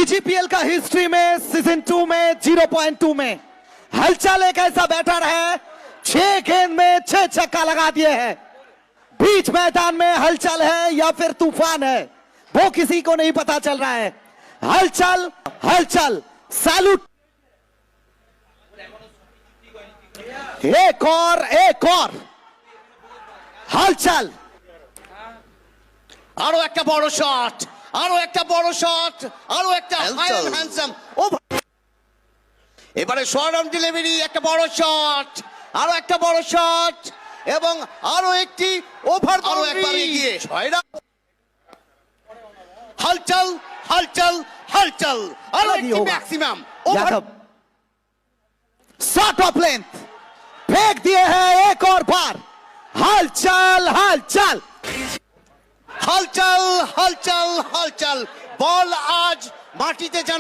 बीजीपीएल का हिस्ट्री में सीजन 2 में 0.2 में हलचल एक ऐसा बैटर है 6 गेंद में 6 छक्का लगा दिए हैं। बीच मैदान में हलचल है या फिर तूफान है वो किसी को नहीं पता चल रहा है। हलचल हलचल सैल्यूट। एक और हलचल। আরো একটা বড় শট, আরো একটা বড় শট, আরো একটা হাই এন্ড হ্যান্ডসাম ওভার। এবারে শর্ট ডেলিভারি, একটা বড় শট, আরো একটা বড় শট এবং আরো একটি ওভার। আরো একবার এগিয়ে 6 রান। हलचल हलचल हलचल আরো একটি maximum over. Yadav shot of length फेंक दिए हैं एक और बार। हलचल हलचल हलचल हलचल हलचल বল আজ মাটিতে যেন